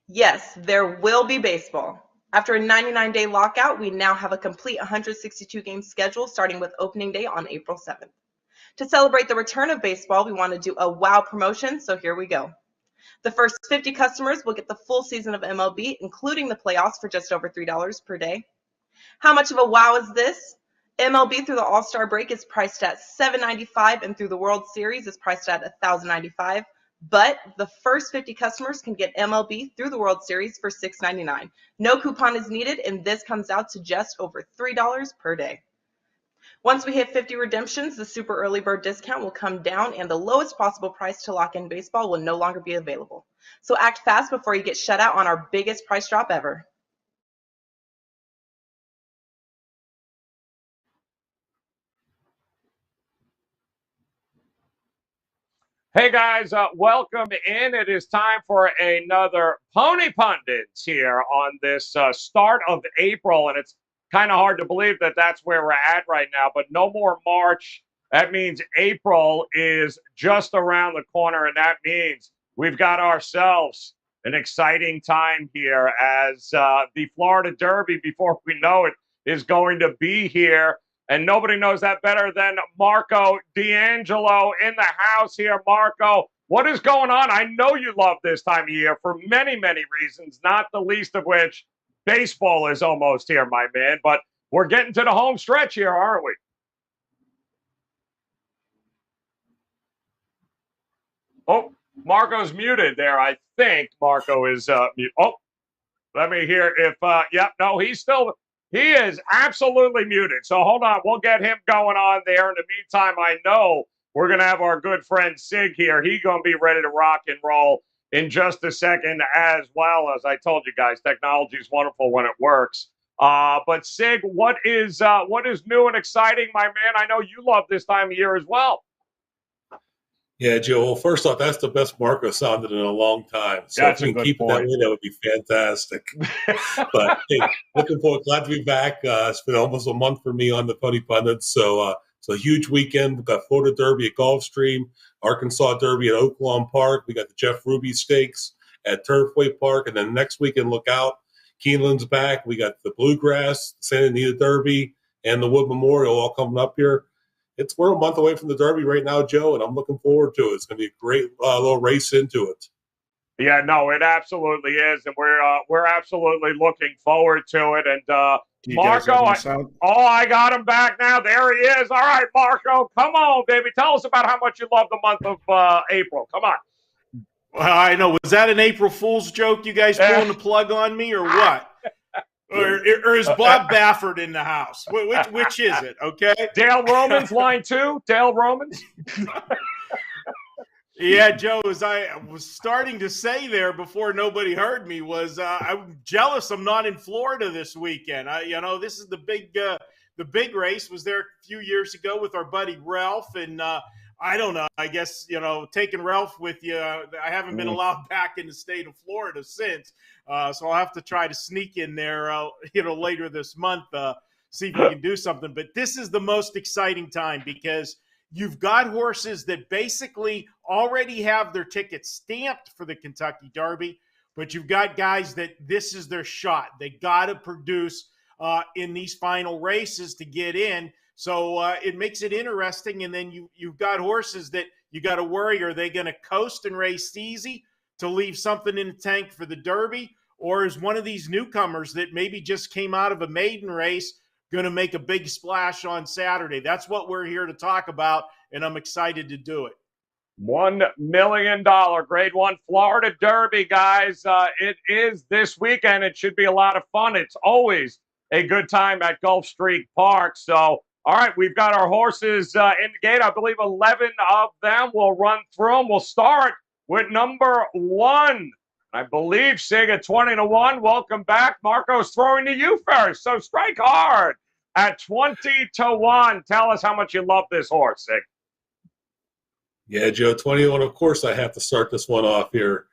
Yes, there will be baseball. After a 99-day lockout, we now have a complete 162-game schedule starting with opening day on April 7th. To celebrate the return of baseball, we want to do a wow promotion, so here we go. The first 50 customers will get the full season of MLB, including the playoffs, for just over $3 per day. How much of a wow is this? MLB through the All-Star break is priced at $7.95 and through the World Series is priced at $1,095. But the first 50 customers can get MLB through the World Series for $6.99. No coupon is needed, and this comes out to just over $3 per day. Once we hit 50 redemptions, the super early bird discount will come down and the lowest possible price to lock in baseball will no longer be available. So act fast before you get shut out on our biggest price drop ever. Hey guys, welcome in. It is time for another Pony Pundits here on this start of April, and it's kind of hard to believe that that's where we're at right now, but no more March. That means April is just around the corner, and that means we've got ourselves an exciting time here as the Florida Derby, before we know it, is going to be here. And nobody knows that better than Marco D'Angelo in the house here. Marco, what is going on? I know you love this time of year for many, many reasons, not the least of which baseball is almost here, my man. But we're getting to the home stretch here, aren't we? Oh, Marco's muted there. I think Marco is mute. Oh, let me hear if, yep, no, he's still... He is absolutely muted. So hold on. We'll get him going on there. In the meantime, I know we're going to have our good friend Sig here. He's going to be ready to rock and roll in just a second as well. As I told you guys, technology is wonderful when it works. But Sig, what is new and exciting, my man? I know you love this time of year as well. Yeah, Joe. Well, first off, that's the best Marco sounded in a long time. So That's if we can keep it that way, that would be fantastic. But hey, looking forward, glad to be back. It's been almost a month for me on the Pony Pundits. So it's a huge weekend. We've got Florida Derby at Gulfstream, Arkansas Derby at Oaklawn Park. We got the Jeff Ruby Stakes at Turfway Park. And then next weekend, look out. Keeneland's back. We got the Bluegrass, Santa Anita Derby, and the Wood Memorial all coming up here. We're a month away from the Derby right now, Joe, and I'm looking forward to it. It's going to be a great little race into it. Yeah, no, it absolutely is, and we're absolutely looking forward to it. And Marco, I got him back now. There he is. All right, Marco, come on, baby. Tell us about how much you love the month of April. Come on. Well, I know. Was that an April Fool's joke? You guys pulling the plug on me, or what? Or is Bob Baffert in the house? Which is it? Okay, Dale Romans, line 2. Dale Romans. Yeah, Joe, as I was starting to say there before nobody heard me, was I'm jealous I'm not in Florida this weekend. This is the big race. Was there a few years ago with our buddy Ralph, and I don't know. I guess, taking Ralph with you, I haven't been allowed back in the state of Florida since. So I'll have to try to sneak in there, later this month, see if we can do something. But this is the most exciting time because you've got horses that basically already have their tickets stamped for the Kentucky Derby, but you've got guys that this is their shot. They got to produce in these final races to get in. So it makes it interesting. And then you've got horses that you got to worry, are they going to coast and race easy to leave something in the tank for the Derby? Or is one of these newcomers that maybe just came out of a maiden race going to make a big splash on Saturday? That's what we're here to talk about, and I'm excited to do it. $1 million Grade 1 Florida Derby, guys. It is this weekend. It should be a lot of fun. It's always a good time at Gulfstream Park. So, all right, we've got our horses in the gate. I believe 11 of them. We'll run through them. We'll start with number 1. I believe Sig at 20-1. Welcome back. Marco's throwing to you first. So strike hard at 20-1. Tell us how much you love this horse, Sig. Yeah, Joe, 20-1. Of course, I have to start this one off here.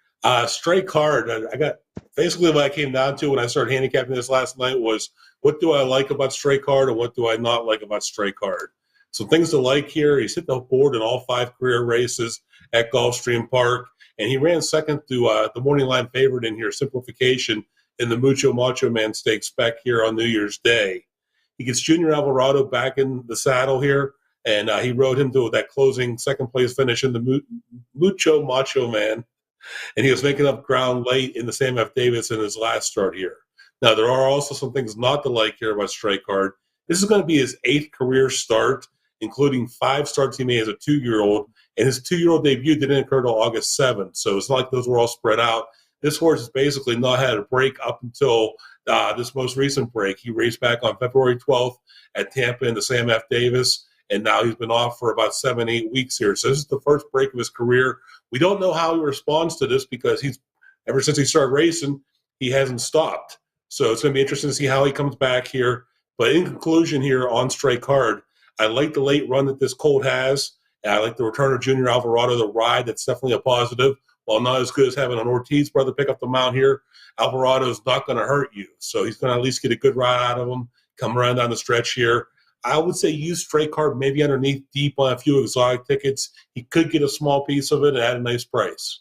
Strike hard. I got basically what I came down to when I started handicapping this last night was what do I like about Strike hard and what do I not like about Strike hard. Some things to like here. He's hit the board in all 5 career races at Gulfstream Park. and he ran second to the morning line favorite in here, Simplification, in the Mucho Macho Man Stakes spec here on New Year's Day. He gets Junior Alvarado back in the saddle here, and he rode him to that closing second-place finish in the Mucho Macho Man, and he was making up ground late in the Sam F. Davis in his last start here. Now, there are also some things not to like here about Strike Hard. This is going to be his 8th career start, including 5 starts he made as a 2-year-old, and his 2-year-old debut didn't occur until August 7th, so it's not like those were all spread out. This horse has basically not had a break up until this most recent break. He raced back on February 12th at Tampa in the Sam F. Davis, and now he's been off for about 7-8 weeks here. So this is the first break of his career. We don't know how he responds to this because ever since he started racing, he hasn't stopped. So it's going to be interesting to see how he comes back here. But in conclusion here on Strike Hard, I like the late run that this colt has. And I like the return of Junior Alvarado, the ride. That's definitely a positive. While not as good as having an Ortiz brother pick up the mount here, Alvarado is not going to hurt you. So he's going to at least get a good ride out of him, come around down the stretch here. I would say use Strike Hard maybe underneath deep on a few exotic tickets. He could get a small piece of it at a nice price.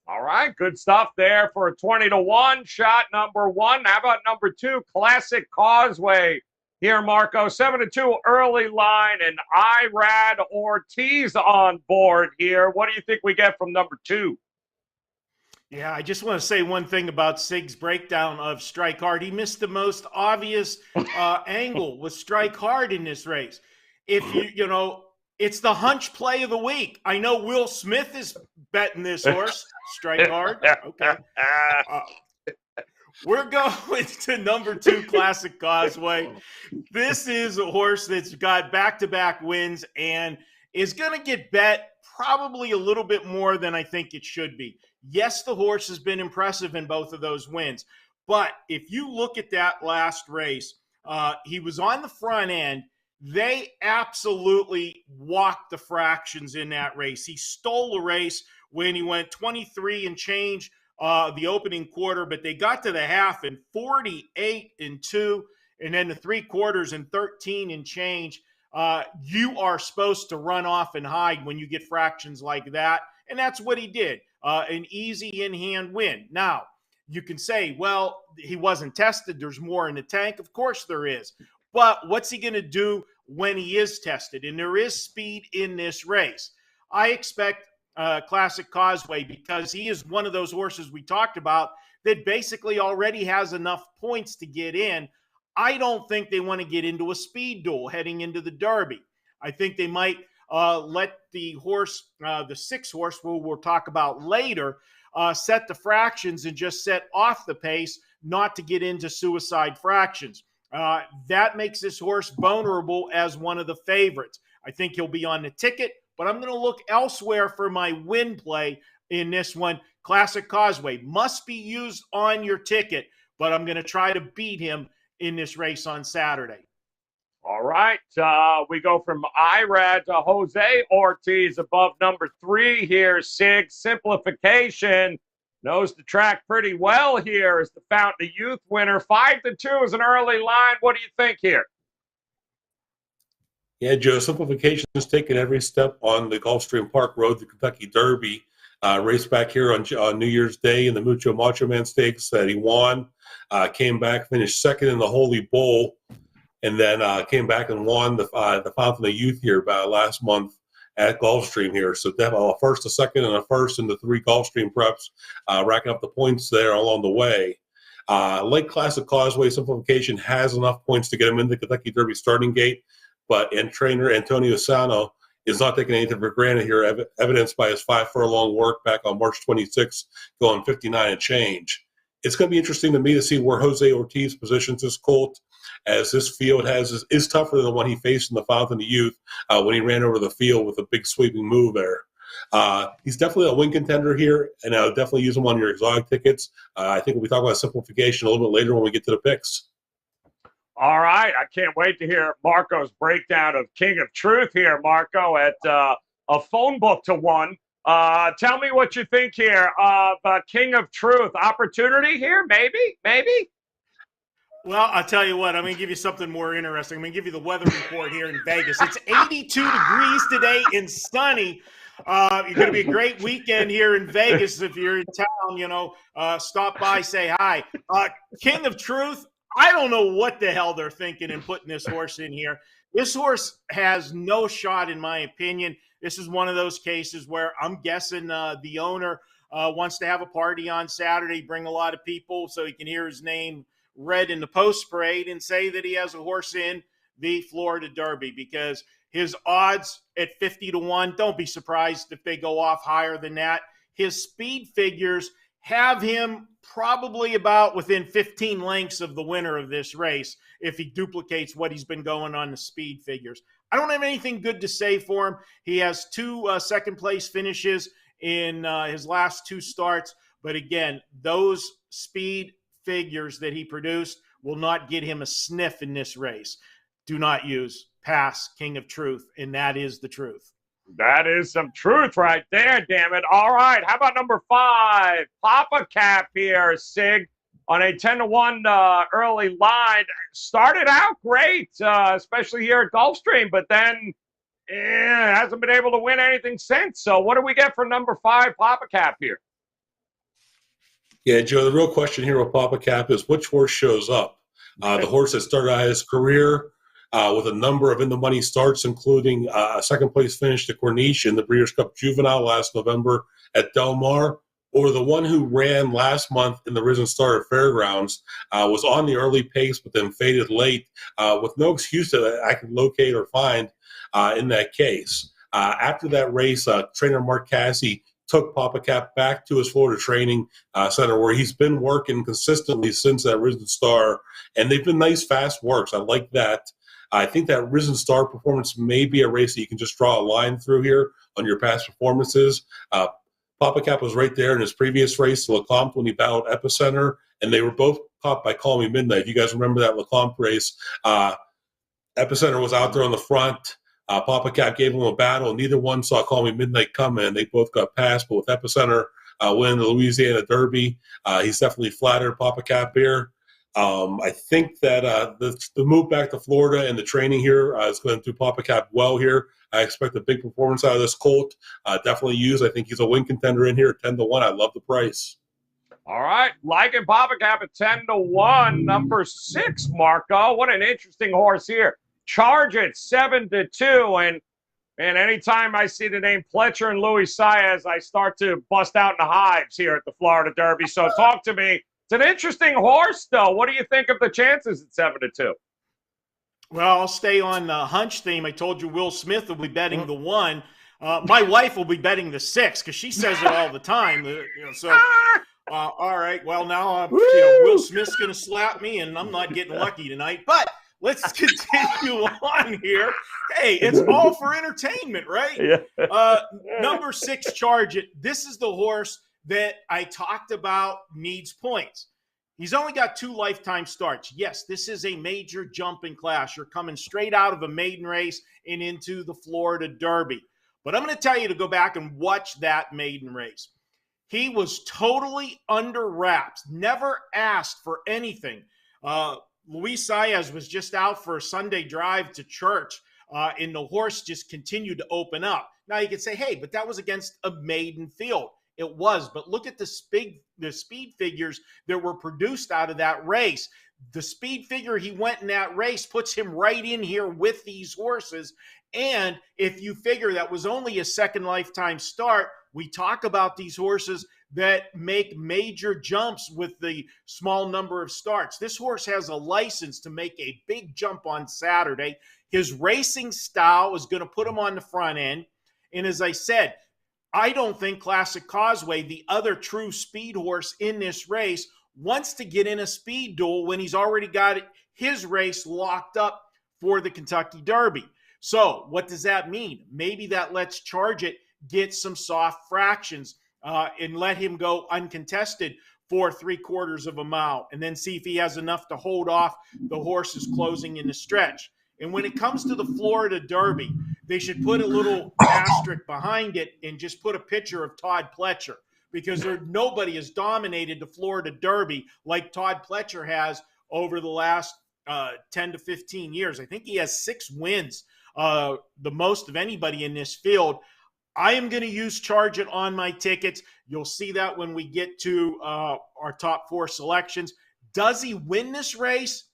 All right, good stuff there for a 20-1 shot number 1. How about number 2, Classic Causeway here, Marco? 7-2 early line, and Irad Ortiz on board here. What do you think we get from number 2? Yeah, I just want to say one thing about Sig's breakdown of Strike Hard. He missed the most obvious angle with Strike Hard in this race. If it's the hunch play of the week. I know Will Smith is betting this horse, Strike Hard. Okay. We're going to number 2, Classic Causeway. This is a horse that's got back-to-back wins and is going to get bet probably a little bit more than I think it should be. Yes, the horse has been impressive in both of those wins. But if you look at that last race, he was on the front end. They absolutely walked the fractions in that race. He stole the race when he went 23 and change the opening quarter, but they got to the half in 48 and 2, and then the 3 quarters in 13 and change. You are supposed to run off and hide when you get fractions like that, and that's what he did. An easy in-hand win. Now, you can say, well, he wasn't tested. There's more in the tank. Of course there is. But what's he going to do when he is tested? And there is speed in this race. I expect Classic Causeway, because he is one of those horses we talked about that basically already has enough points to get in. I don't think they want to get into a speed duel heading into the Derby. I think they might let the horse, the 6 horse, who we'll talk about later, set the fractions and just set off the pace, not to get into suicide fractions. That makes this horse vulnerable as one of the favorites. I think he'll be on the ticket, but I'm going to look elsewhere for my win play in this one. Classic Causeway must be used on your ticket, but I'm going to try to beat him in this race on Saturday. All right. We go from Irad to Jose Ortiz above number 3 here. Sig, Simplification knows the track pretty well here as the Fountain of Youth winner. 5-2 is an early line. What do you think here? Yeah, Joe, Simplification has taken every step on the Gulfstream Park Road to Kentucky Derby. Race back here on New Year's Day in the Mucho Macho Man Stakes that he won. Came back, finished second in the Holy Bull, and then came back and won the Fountain of Youth here last month at Gulfstream here. So definitely a first, a second, and a first in the 3 Gulfstream preps, racking up the points there along the way. Like Classic Causeway, Simplification has enough points to get him into the Kentucky Derby starting gate, but trainer Antonio Sano is not taking anything for granted here, evidenced by his 5 furlong work back on March 26th, going 59 and change. It's going to be interesting to me to see where Jose Ortiz positions this colt, as this field is tougher than the one he faced in the Fountain of Youth when he ran over the field with a big sweeping move there. He's definitely a win contender here, and I'll definitely use him on your exotic tickets. I think we'll be talking about Simplification a little bit later when we get to the picks. All right. I can't wait to hear Marco's breakdown of King of Truth here, Marco, at a phone book to 1. Tell me what you think here of King of Truth. Opportunity here? Maybe? Well, I'll tell you what. I'm going to give you something more interesting. I'm going to give you the weather report here in Vegas. It's 82 degrees today and sunny. You're going to be a great weekend here in Vegas. If you're in town, stop by, say hi. King of Truth, I don't know what the hell they're thinking in putting this horse in here. This horse has no shot, in my opinion. This is one of those cases where I'm guessing the owner wants to have a party on Saturday, bring a lot of people so he can hear his name read in the post parade and say that he has a horse in the Florida Derby, because his odds at 50-1, don't be surprised if they go off higher than that. His speed figures have him probably about within 15 lengths of the winner of this race if he duplicates what he's been going on the speed figures. I don't have anything good to say for him. He has two second-place finishes in his last two starts, but again, those speed figures that he produced will not get him a sniff in this race. Do not use pass King of Truth, and that is the truth. That is some truth right there, damn it. All right, how about number 5? Papa Cap here, Sig, on a 10-1 early line. Started out great, especially here at Gulfstream, but then hasn't been able to win anything since. So what do we get for number 5, Papa Cap here? Yeah, Joe, the real question here with Papa Cap is which horse shows up? The horse that started out his career with a number of in-the-money starts, including a second-place finish to Corniche in the Breeders' Cup Juvenile last November at Del Mar, or the one who ran last month in the Risen Star at Fairgrounds, was on the early pace but then faded late with no excuse that I could locate or find in that case. After that race, trainer Mark Cassie took Papa Cap back to his Florida training center where he's been working consistently since that Risen Star, and they've been nice, fast works. I like that. I think that Risen Star performance may be a race that you can just draw a line through here on your past performances. Papa Cap was right there in his previous race, Lecomte, when he battled Epicenter, and they were both caught by Call Me Midnight. You guys remember that Lecomte race? Epicenter was out there on the front. Papa Cap gave him a battle. Neither one saw Call Me Midnight coming. They both got passed, but with Epicenter winning the Louisiana Derby, he's definitely flattered Papa Cap here. I think that the move back to Florida and the training here is going to do Papa Cap well here. I expect a big performance out of this colt. Definitely used. I think he's a win contender in here at 10-1. I love the price. All right, liking Papa Cap at 10-1. Number 6, Marco. What an interesting horse here. Charge it 7-2, and anytime I see the name Pletcher and Luis Saez, I start to bust out in the hives here at the Florida Derby. So talk to me. It's an interesting horse, though. What do you think of the chances at 7-2? Well, I'll stay on the hunch theme. I told you Will Smith will be betting the 1. My wife will be betting the 6 because she says it all the time. All right. Well, now Will Smith's going to slap me, and I'm not getting lucky tonight. But let's continue on here. Hey, it's all for entertainment, right? Yeah. Number 6, Charge It. This is the horse that I talked about needs points. He's only got 2 lifetime starts. Yes, this is a major jump in class. You're coming straight out of a maiden race and into the Florida Derby. But I'm going to tell you to go back and watch that maiden race. He was totally under wraps, never asked for anything. Luis Saez was just out for a Sunday drive to church, and the horse just continued to open up. Now you could say, hey, but that was against a maiden field. It was, but look at the speed figures that were produced out of that race. The speed figure he went in that race puts him right in here with these horses. And if you figure that was only a second lifetime start, we talk about these horses that make major jumps with the small number of starts. This horse has a license to make a big jump on Saturday. His racing style is going to put him on the front end. And as I said, I don't think Classic Causeway, the other true speed horse in this race, wants to get in a speed duel when he's already got his race locked up for the Kentucky Derby. So what does that mean? Maybe that lets Charge It get some soft fractions and let him go uncontested for 3/4 of a mile and then see if he has enough to hold off the horses closing in the stretch. And when it comes to the Florida Derby, they should put a little asterisk behind it and just put a picture of Todd Pletcher, because nobody has dominated the Florida Derby like Todd Pletcher has over the last 10 to 15 years. I think he has 6 wins, the most of anybody in this field. I am going to use Charge It on my tickets. You'll see that when we get to our top 4 selections. Does he win this race?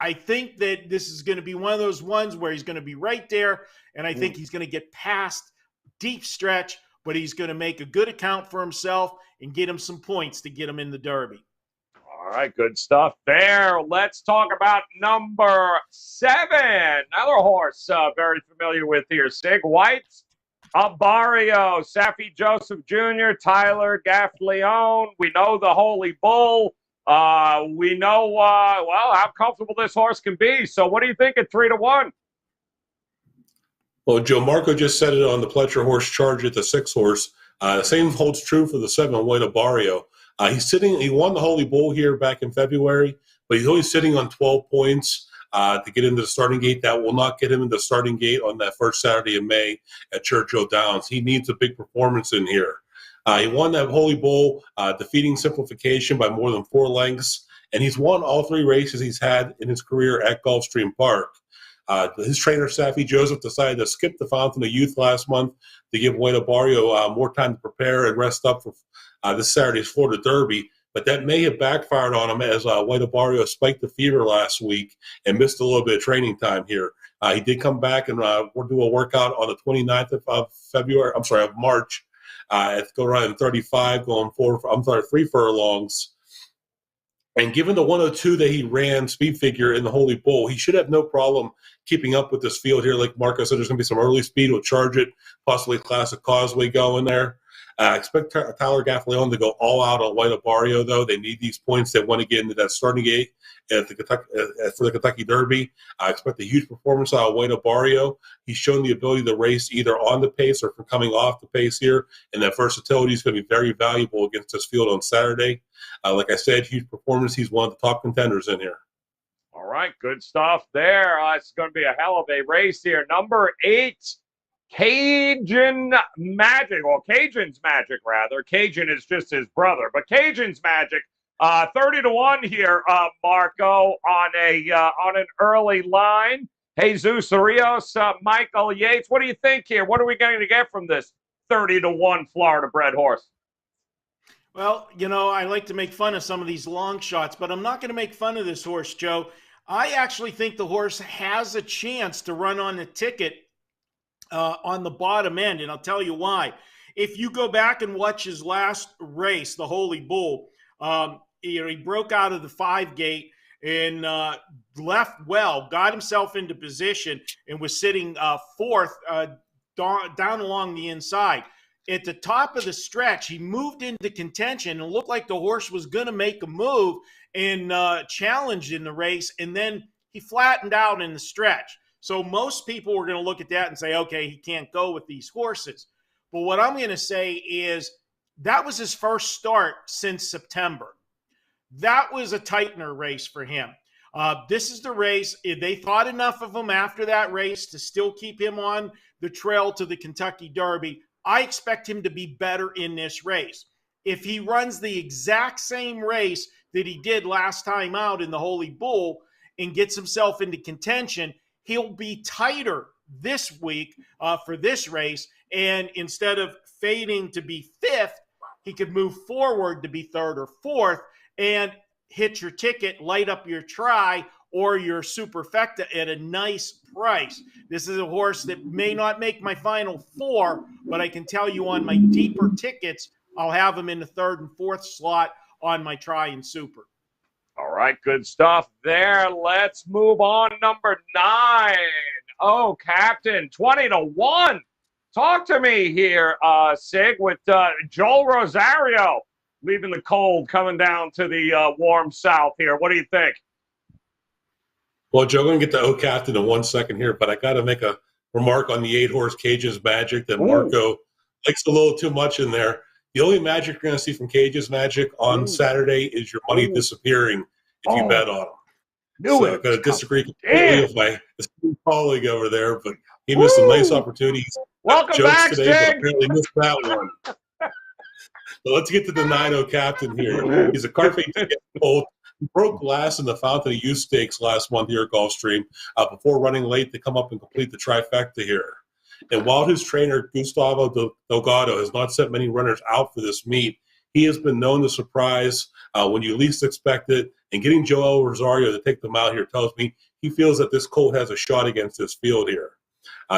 I think that this is going to be one of those ones where he's going to be right there, and I think he's going to get past deep stretch, but he's going to make a good account for himself and get him some points to get him in the Derby. All right, good stuff there. Let's talk about number 7. Another horse very familiar with here, Sig. White's Barrio, Safi Joseph Jr., Tyler Gaffleon. We know the Holy Bull. We know, how comfortable this horse can be. So what do you think at 3-1? Well, Joe Marco just said it on the Pletcher horse Charge It, the 6 horse. The same holds true for the 7, White Barrio. He won the Holy Bull here back in February, but he's only sitting on 12 points to get into the starting gate. That will not get him into the starting gate on that first Saturday in May at Churchill Downs. He needs a big performance in here. He won that Holy Bull, defeating Simplification by more than 4 lengths, and he's won all 3 races he's had in his career at Gulfstream Park. His trainer, Safi Joseph, decided to skip the Fountain of Youth last month to give White Barrio more time to prepare and rest up for this Saturday's Florida Derby. But that may have backfired on him as White Barrio spiked the fever last week and missed a little bit of training time here. He did come back and we'll do a workout on the 29th of March. It's go around 35, going 3 furlongs. And given the 102 that he ran speed figure in the Holy Bull, he should have no problem keeping up with this field here. Like Marco said, there's going to be some early speed. We'll Charge It, possibly Classic Causeway going there. Expect Tyler Gaffleon to go all out on White Barrio, though. They need these points. They want to get into that starting gate for the Kentucky Derby. I expect a huge performance out of White Barrio. He's shown the ability to race either on the pace or from coming off the pace here, and that versatility is going to be very valuable against this field on Saturday. Like I said, huge performance. He's one of the top contenders in here. All right, good stuff there. It's going to be a hell of a race here. Number 8. Cajun Magic, or Cajun's Magic, rather. Cajun is just his brother, but Cajun's Magic, 30-1 here, Marco, on an early line. Jesus Rios, Michael Yates. What do you think here? What are we going to get from this 30-1 Florida-bred horse? Well, I like to make fun of some of these long shots, but I'm not going to make fun of this horse, Joe. I actually think the horse has a chance to run on the ticket on the bottom end, and I'll tell you why. If you go back and watch his last race, the Holy Bull, he broke out of the 5 gate and left well, got himself into position, and was sitting 4th down along the inside. At the top of the stretch, he moved into contention and looked like the horse was going to make a move and challenge in the race, and then he flattened out in the stretch. So most people were going to look at that and say, okay, he can't go with these horses. But what I'm going to say is that was his first start since September. That was a tightener race for him. This is the race. They thought enough of him after that race to still keep him on the trail to the Kentucky Derby. I expect him to be better in this race. If he runs the exact same race that he did last time out in the Holy Bull and gets himself into contention, he'll be tighter this week for this race. And instead of fading to be 5th, he could move forward to be 3rd or 4th and hit your ticket, light up your try or your superfecta at a nice price. This is a horse that may not make my final 4, but I can tell you on my deeper tickets, I'll have him in the 3rd and 4th slot on my try and super. All right, good stuff there. Let's move on. Number 9. Oh, Captain, 20-1. Talk to me here, Sig, with Joel Rosario leaving the cold, coming down to the warm south here. What do you think? Well, Joe, I'm going to get to O Captain in 1 second here, but I got to make a remark on the 8-horse Cajun's Magic that Marco likes a little too much in there. The only magic you're going to see from Cajun's Magic on Saturday is your money disappearing if you bet on him. So I'm going to disagree completely with my esteemed colleague over there, but he missed some nice opportunities. Welcome back, today, Sig. but apparently missed that one. So let's get to the 9-0 Captain here. He's a Carface Colt. He broke glass in the Fountain of Youth Stakes last month here at Gulfstream before running late to come up and complete the trifecta here. And while his trainer, Gustavo Delgado, has not sent many runners out for this meet, he has been known to surprise when you least expect it. And getting Joel Rosario to take them out here tells me he feels that this colt has a shot against this field here.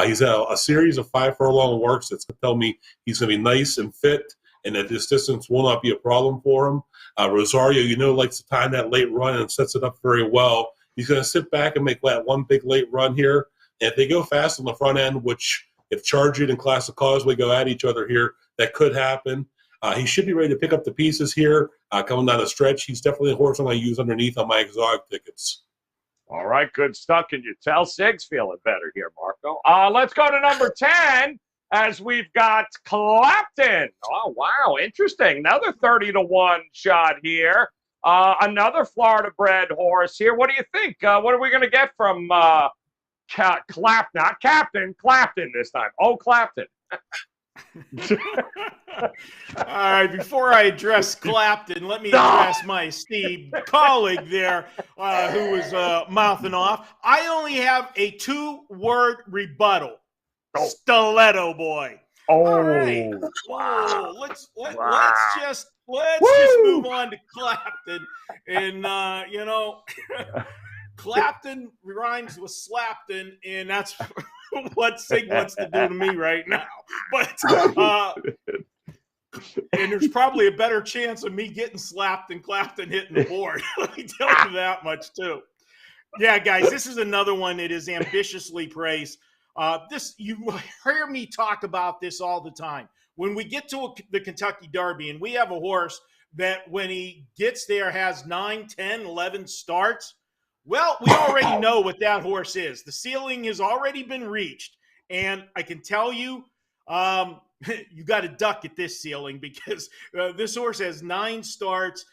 He's had a series of 5 furlong works that's going to tell me he's going to be nice and fit and that this distance will not be a problem for him. Rosario, likes to time that late run and sets it up very well. He's going to sit back and make that one big late run here. And if they go fast on the front end, which if Charging and Classic Causeway go at each other here, that could happen. He should be ready to pick up the pieces here coming down the stretch. He's definitely a horse I'm going to use underneath on my exotic tickets. All right, good stuff. Can you tell Sig's feeling better here, Marco? Let's go to number 10 as we've got Clapton. Oh, wow, interesting. Another 30-1 shot here. Another Florida-bred horse here. What do you think? What are we going to get from Clapton? Not Captain, Clapton this time. Oh, Clapton. All right, before I address Clapton, let me address my esteemed colleague there who was mouthing off. I only have a 2-word rebuttal. Oh. Stiletto boy. Oh, all right. wow. Let's just move on to Clapton. And Clapton rhymes with Slapton, and that's what Sig wants to do to me right now. But and there's probably a better chance of me getting slapped than Clapton hitting the board. Let me tell you that much too. Yeah, guys, this is another one that is ambitiously praised. You hear me talk about this all the time. When we get to the Kentucky Derby and we have a horse that when he gets there has 9, 10, 11 starts, well, we already know what that horse is. The ceiling has already been reached. And I can tell you, you got to duck at this ceiling because this horse has 9 starts.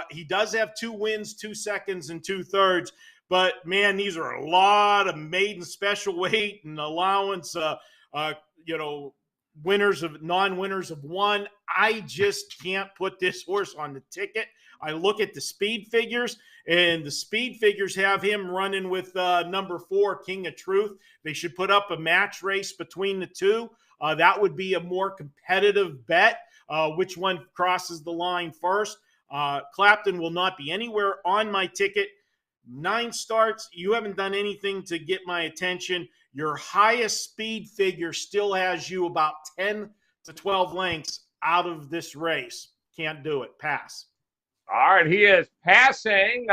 He does have 2 wins, 2 seconds, and 2 thirds. But, man, these are a lot of maiden special weight and allowance, winners of non-winners of 1. I just can't put this horse on the ticket. I look at the speed figures, and the speed figures have him running with number 4, King of Truth. They should put up a match race between the two. That would be a more competitive bet, which one crosses the line first. Clapton will not be anywhere on my ticket. 9 starts, you haven't done anything to get my attention. Your highest speed figure still has you about 10 to 12 lengths out of this race. Can't do it. Pass. All right, he is passing,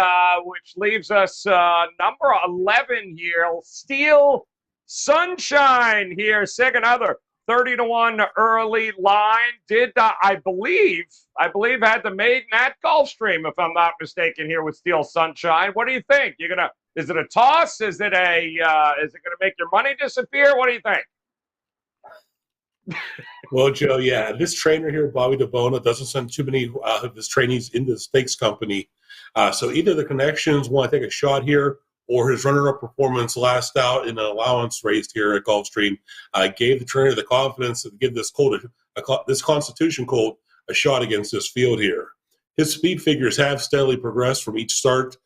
which leaves us number 11 here. Steel Sunshine here. Sig, another 30-1 early line. Did I believe had the maiden at Gulfstream, if I'm not mistaken, here with Steel Sunshine. What do you think? Is it a toss? Is it gonna make your money disappear? What do you think? Well, Joe, yeah, this trainer here, Bobby DeBona, doesn't send too many of his trainees into the stakes company. So either the connections want to take a shot here, or his runner-up performance last out in an allowance race here at Gulfstream gave the trainer the confidence to give this colt, this Constitution colt, a shot against this field here. His speed figures have steadily progressed from each start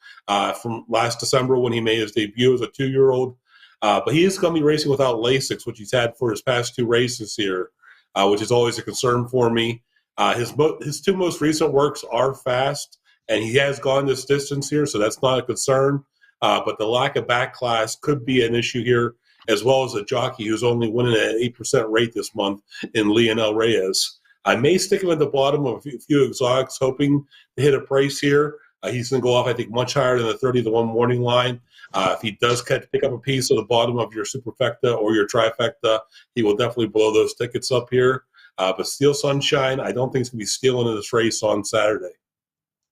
from last December when he made his debut as a 2-year-old. But he is going to be racing without Lasix, which he's had for his past 2 races here, which is always a concern for me. His 2 most recent works are fast, and he has gone this distance here, so that's not a concern. But the lack of back class could be an issue here, as well as a jockey who's only winning at an 8% rate this month in Leonel Reyes. I may stick him at the bottom of a few exotics, hoping to hit a price here. He's going to go off, I think, much higher than the 30-1 morning line. If he does pick up a piece of the bottom of your superfecta or your trifecta, he will definitely blow those tickets up here. But Steel Sunshine, I don't think he's going to be stealing in this race on Saturday.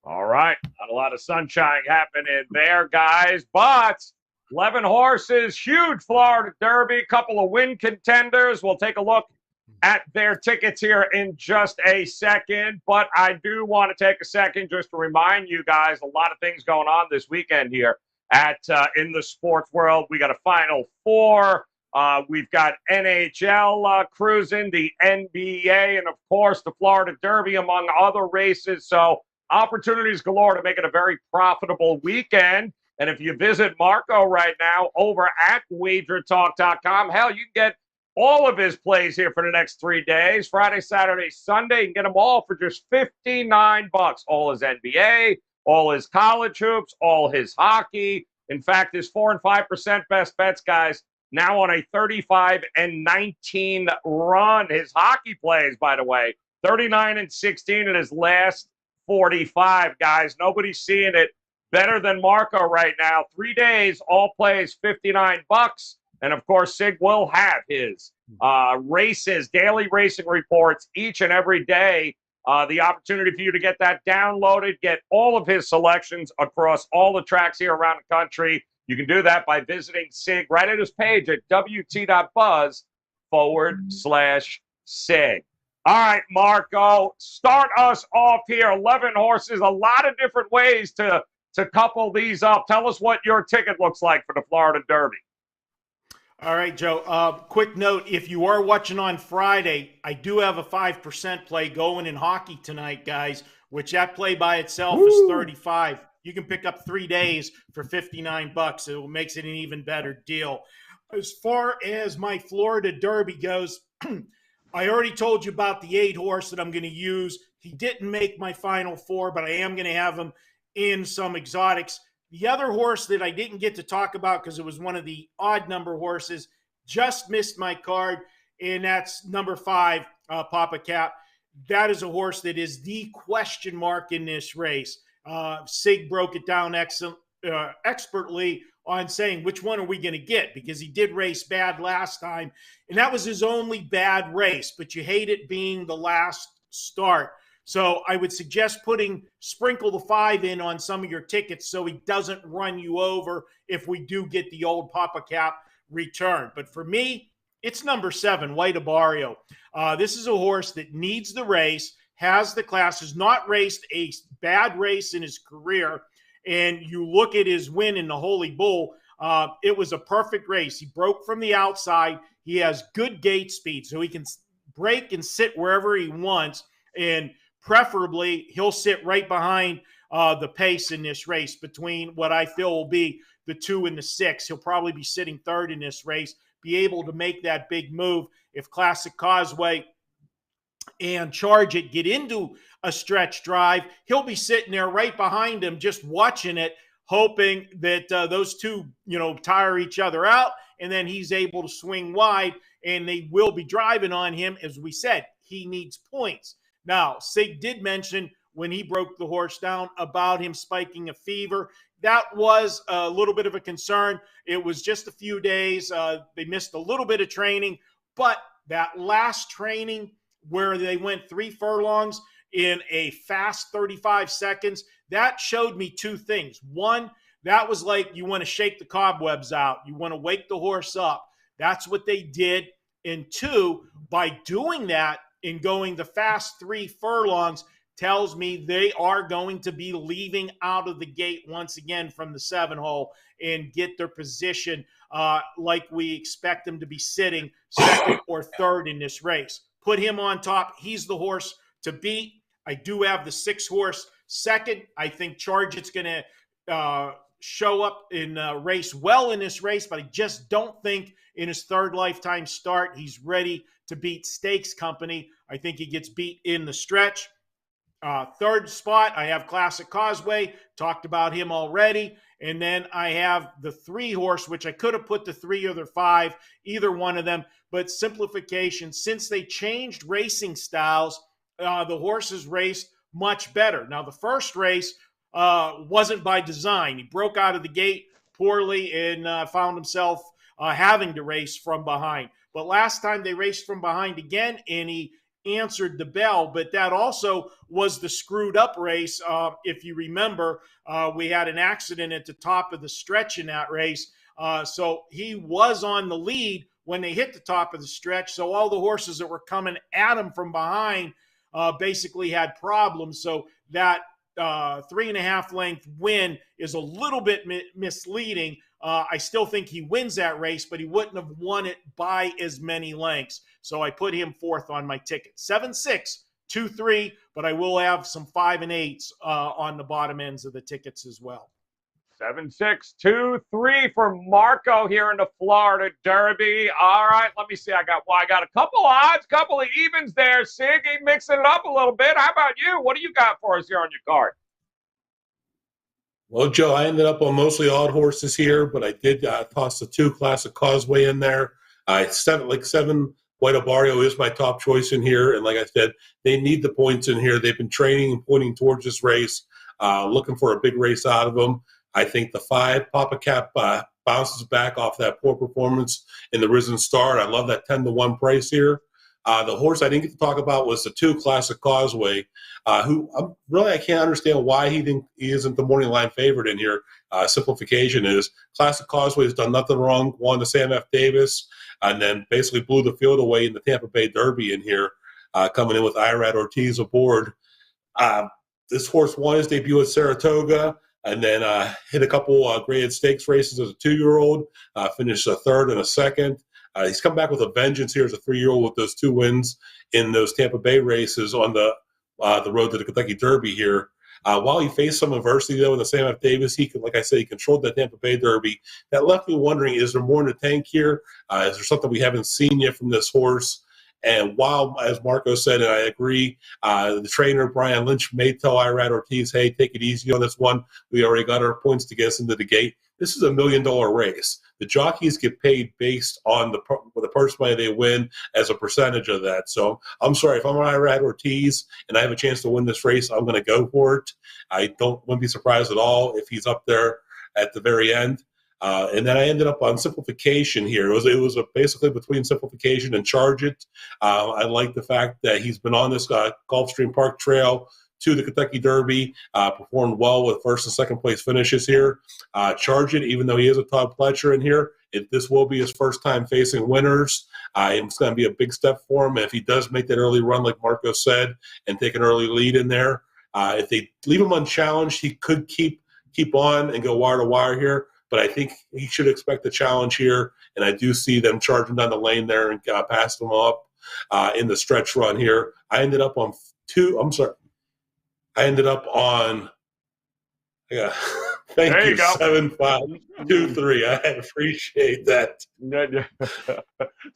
All right. Not a lot of sunshine happening there, guys. But 11 horses, huge Florida Derby, couple of win contenders. We'll take a look at their tickets here in just a second. But I do want to take a second just to remind you guys, a lot of things going on this weekend here at in the sports world. We got a Final Four. We've got NHL cruising, the NBA, and, of course, the Florida Derby, among other races. So opportunities galore to make it a very profitable weekend. And if you visit Marco right now over at WagerTalk.com, hell, you can get all of his plays here for the next 3 days, Friday, Saturday, Sunday. You can get them all for just $59. All his NBA, all his college hoops, all his hockey. In fact, his 4 and 5% best bets, guys, now on a 35-19 run. His hockey plays, by the way, 39-16 in his last 45, guys. Nobody's seeing it better than Marco right now. 3 days, all plays, $59. And, of course, Sig will have his races, daily racing reports each and every day. The opportunity for you to get that downloaded, get all of his selections across all the tracks here around the country. You can do that by visiting Sig right at his page at wt.buzz/Sig. All right, Marco, start us off here. 11 horses, a lot of different ways to couple these up. Tell us what your ticket looks like for the Florida Derby. All right, Joe. Quick note, if you are watching on Friday, I do have a 5% play going in hockey tonight, guys, which that play by itself is 35. You can pick up 3 days for $59. It makes it an even better deal. As far as my Florida Derby goes, I already told you about the 8 horse that I'm going to use. He didn't make my final 4, but I am going to have him in some exotics. The other horse that I didn't get to talk about because it was one of the odd number horses just missed my card, and that's number 5, Papa Cap. That is a horse that is the question mark in this race. Sig broke it down expertly on saying which one are we going to get, because he did race bad last time, and that was his only bad race, but you hate it being the last start. So I would suggest sprinkle the 5 in on some of your tickets so he doesn't run you over if we do get the old Papa Cap return. But for me, it's number 7, White Abario. This is a horse that needs the race, has the class, has not raced a bad race in his career. And you look at his win in the Holy Bull, it was a perfect race. He broke from the outside. He has good gate speed, so he can break and sit wherever he wants. And preferably, he'll sit right behind the pace in this race between what I feel will be the 2 and the 6. He'll probably be sitting 3rd in this race, be able to make that big move. If Classic Causeway and Charge It get into a stretch drive, he'll be sitting there right behind him just watching it, hoping that those two, tire each other out, and then he's able to swing wide, and they will be driving on him. As we said, he needs points. Now, Sig did mention when he broke the horse down about him spiking a fever. That was a little bit of a concern. It was just a few days. They missed a little bit of training, but that last training where they went 3 furlongs in a fast 35 seconds, that showed me 2 things. One, that was like you want to shake the cobwebs out. You want to wake the horse up. That's what they did. And 2, by doing that, in going the fast 3 furlongs, tells me they are going to be leaving out of the gate once again from the 7 hole and get their position like we expect them to be sitting 2nd or 3rd in this race. Put him on top. He's the horse to beat. I do have the 6 horse 2nd. I think Charge It's going to show up and race well in this race, but I just don't think in his 3rd lifetime start he's ready to beat Stakes Company. I think he gets beat in the stretch. 3rd spot, I have Classic Causeway. Talked about him already. And then I have the 3 horse, which I could have put the 3 or the 5, either one of them. But simplification, since they changed racing styles, the horses raced much better. Now, the first race wasn't by design. He broke out of the gate poorly and found himself having to race from behind. But last time they raced from behind again, and he answered the bell. But that also was the screwed up race. If you remember, we had an accident at the top of the stretch in that race. So he was on the lead when they hit the top of the stretch. So all the horses that were coming at him from behind basically had problems. So that 3.5 length win is a little bit misleading. I still think he wins that race, but he wouldn't have won it by as many lengths. So I put him 4th on my ticket. 7-6, 2-3, but I will have some 5 and 8s on the bottom ends of the tickets as well. 7623 for Marco here in the Florida Derby. All right, let me see. I got a couple odds, couple of evens there. Siggy mixing it up a little bit. How about you? What do you got for us here on your card? Well, Joe, I ended up on mostly odd horses here, but I did toss the 2 Classic Causeway in there. Seven White Barrio is my top choice in here, and like I said, they need the points in here. They've been training and pointing towards this race, looking for a big race out of them. I think the 5 Papa Cap bounces back off that poor performance in the Risen Star. I love that 10-1 price here. The horse I didn't get to talk about was the 2 Classic Causeway, who I can't understand why he isn't the morning line favorite in here. Simplification is Classic Causeway has done nothing wrong, won the Sam F. Davis, and then basically blew the field away in the Tampa Bay Derby in here, coming in with Irad Ortiz aboard. This horse won his debut at Saratoga, and then hit a couple graded stakes races as a 2-year-old, finished a 3rd and a 2nd. He's come back with a vengeance here as a 3-year-old with those 2 wins in those Tampa Bay races on the road to the Kentucky Derby here. While he faced some adversity, though, in the Sam F. Davis, he controlled that Tampa Bay Derby. That left me wondering, is there more in the tank here? Is there something we haven't seen yet from this horse? And while, as Marco said, and I agree, the trainer, Brian Lynch, may tell Irad Ortiz, hey, take it easy on this one. We already got our points to get us into the gate. This is $1 million race. The jockeys get paid based on the purse money they win as a percentage of that. So I'm sorry, if I'm Irad Ortiz and I have a chance to win this race, I'm going to go for it. I wouldn't be surprised at all if he's up there at the very end. And then I ended up on Simplification here. It was basically between Simplification and Charge It. I like the fact that he's been on this Gulfstream Park Trail to the Kentucky Derby, performed well with 1st and 2nd place finishes here. Charge It, even though he is a Todd Pletcher in here, this will be his first time facing winners. It's going to be a big step for him. If he does make that early run, like Marco said, and take an early lead in there, if they leave him unchallenged, he could keep on and go wire to wire here. But I think he should expect the challenge here, and I do see them charging down the lane there and pass them up in the stretch run here. I ended up on thank you, 7523. I appreciate that.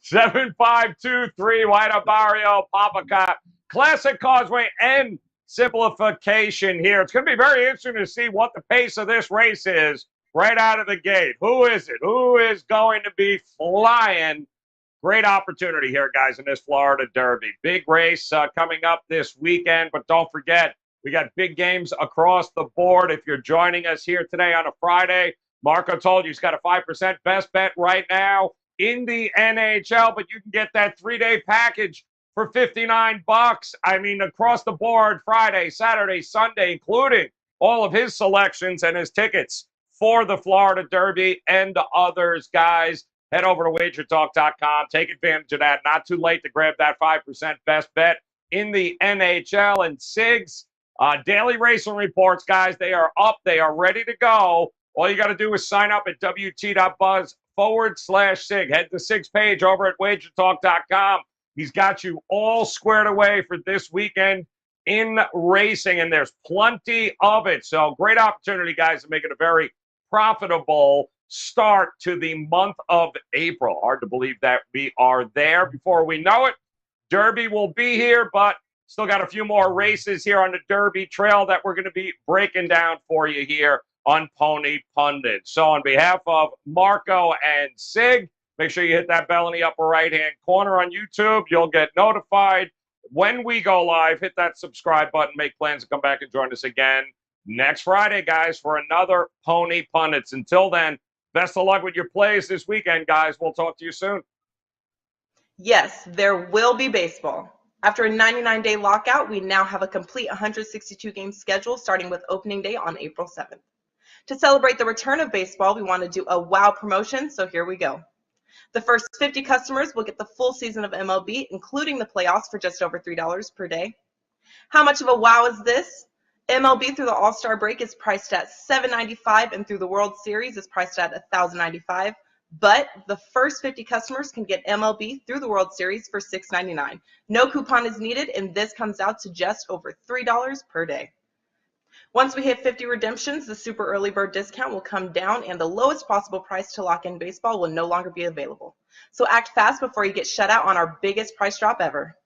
7523, White Barrio, Papa Cop, Classic Causeway, and Simplification here. It's going to be very interesting to see what the pace of this race is right out of the gate. Who is it? Who is going to be flying? Great opportunity here, guys, in this Florida Derby. Big race coming up this weekend, but don't forget, we got big games across the board. If you're joining us here today on a Friday, Marco told you he's got a 5% best bet right now in the NHL, but you can get that 3-day package for $59. I mean, across the board, Friday, Saturday, Sunday, including all of his selections and his tickets for the Florida Derby and others, guys. Head over to WagerTalk.com. Take advantage of that. Not too late to grab that 5% best bet in the NHL. And Sig's daily racing reports, guys, they are up. They are ready to go. All you got to do is sign up at WT.buzz/Sig. Head to Sig's page over at WagerTalk.com. He's got you all squared away for this weekend in racing, and there's plenty of it. So great opportunity, guys, to make it a very profitable start to the month of April. Hard to believe that we are there. Before we know it, Derby will be here, but still got a few more races here on the Derby Trail that we're going to be breaking down for you here on Pony Pundits. So on behalf of Marco and Sig, make sure you hit that bell in the upper right-hand corner on YouTube. You'll get notified when we go live. Hit that subscribe button. Make plans to come back and join us again next Friday, guys, for another Pony Pundits. Until then, best of luck with your plays this weekend, guys. We'll talk to you soon. Yes, there will be baseball. After a 99-day lockout, we now have a complete 162-game schedule starting with opening day on April 7th. To celebrate the return of baseball, we want to do a wow promotion, so here we go. The first 50 customers will get the full season of MLB, including the playoffs, for just over $3 per day. How much of a wow is this? MLB through the All-Star break is priced at $7.95, and through the World Series is priced at $1,095. But the first 50 customers can get MLB through the World Series for $6.99. No coupon is needed, and this comes out to just over $3 per day. Once we hit 50 redemptions, the super early bird discount will come down and the lowest possible price to lock in baseball will no longer be available. So act fast before you get shut out on our biggest price drop ever.